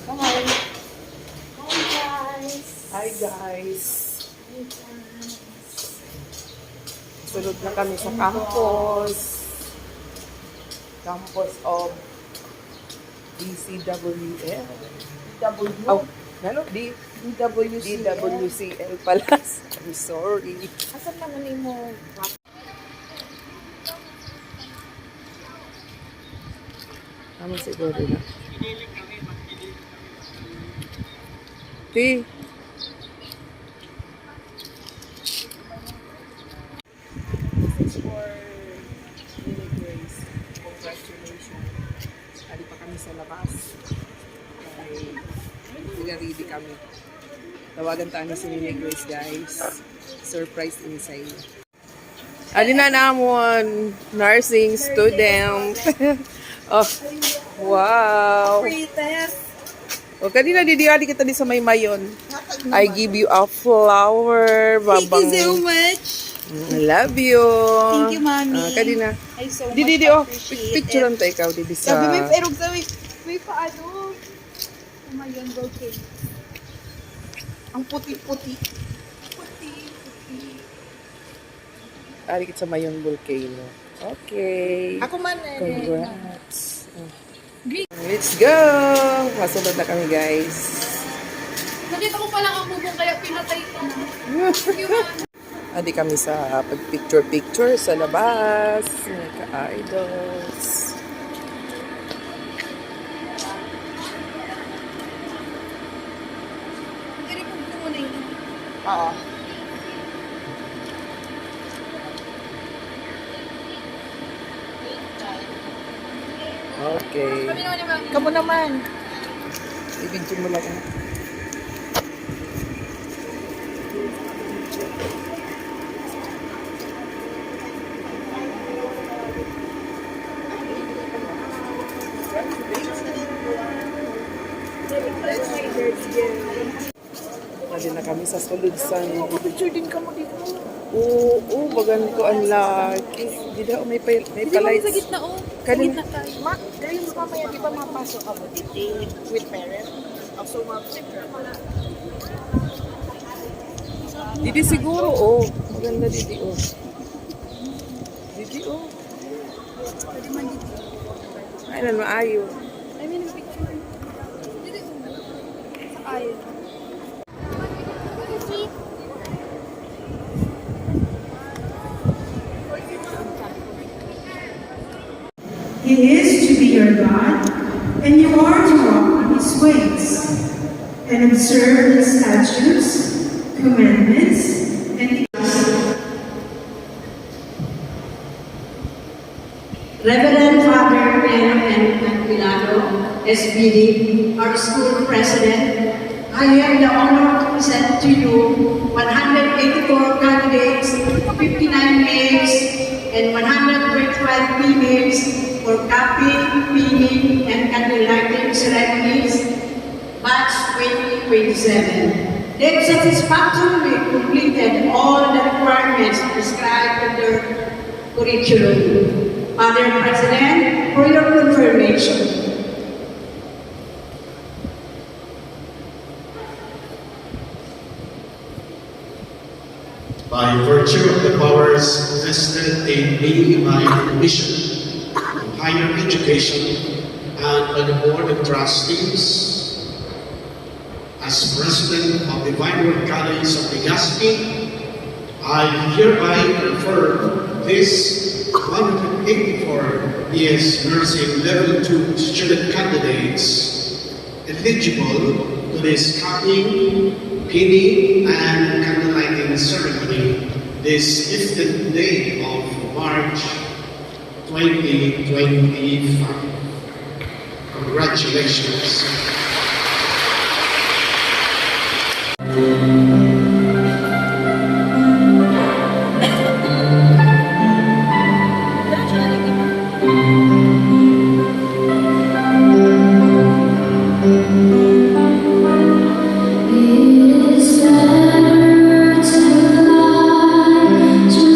Hi. Hi guys! Hi guys. Hi guys! Sunod na kami sa campus. Campus of DCWL. W. Oh, ano? DWCL. DWCL pala. I'm sorry. Asan pa na mo? Ano siguro na? Ti. This is for Lily Grace. Congratulations. Ali pa kami sa labas. Ay, ready kami. Tawagan tayo si Lily Grace, guys. Surprise inside. Ali na namon, nursing student. Oh, wow. Pretest! O, kanina didiyali kita di sa may mayon. I give you a flower. Thank Babang. you so much! I love you. Thank you, Mami. Kanina. I so much Didi, oh. appreciate Picture it. lang tayo ikaw, didi sa... Sabi may perog sa may paano. Oh my God, okay. Ang puti-puti. Ari kita sa mayon volcano. Okay. Ako man eh. Congrats. Great. Let's go. Masunod na kami, guys. Nakita ko palang ang bubong kaya pinatay ko. Adi kami sa pag-picture-picture sa labas. Ka-idols. Oo. Okay. Kamu naman. I-video mo lang. Nandun na kami sa Suludsan. Picture din ka mo dito. Oo, bagan ko ang laki. Di daw, may Hindi mo palights. sa gitna oh. Sa Kanin- gitna tayo. Ngayon mo mamaya, di ba mapasok ka mo dito with parents? Also, mag-picture mo na. Didi siguro, oh. Maganda didi, oh. Didi, oh. Pwede man dito. Ay, nan maayo. I mean, yung picture. Dito. Sa kayo. He is to be your God, and you are to walk in his ways, and observe his statutes, commandments, and Reverend Father Pedro M. Aquilano, SBD, our school president, I have the honor to present to you 184 candidates, 59 males, and 125 females for copy, pinning, and candlelighting ceremonies, batch 2027. They've satisfactorily completed all the requirements prescribed in their curriculum. Father President, for your confirmation. By virtue of the powers vested in me by the Commission on Higher Education and by the Board of Trustees, as President of the Vinewood College of Legazpi, I hereby confirm this 184 BS Nursing Level 2 student candidates eligible to this copying, pinning, and candlelighting ceremony this 15th day of March 2025. Congratulations. Just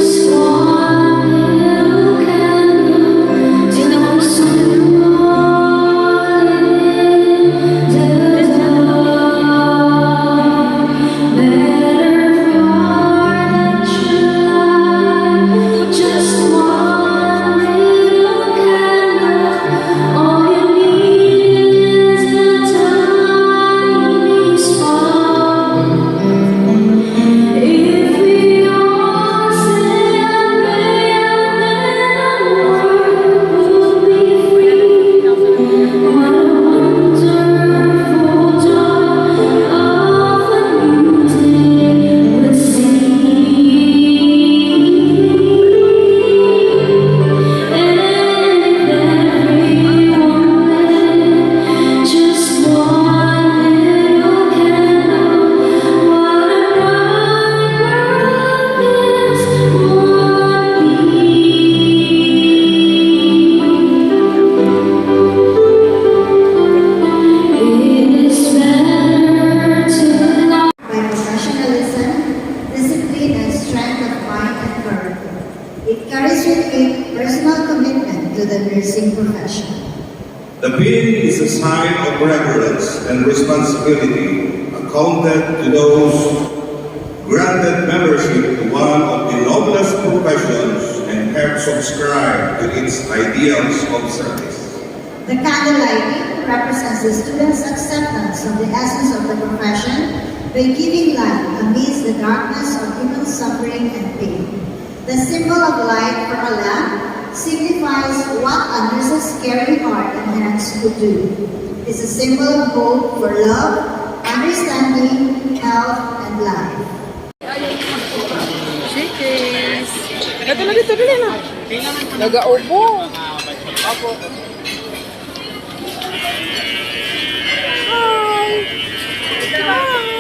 profession. The pin is a sign of reverence and responsibility accounted to those granted membership to one of the noblest professions and have subscribed to its ideals of service. The candle lighting represents the students' acceptance of the essence of the profession by giving light amidst the darkness of human suffering and pain. The symbol of light from a lamp signifies what a nurse's caring heart and hands could do. It is a symbol of hope for love, understanding, health, and life. Showcase. Ito na dito, dali na. Nag-aubo. Hi. Hi.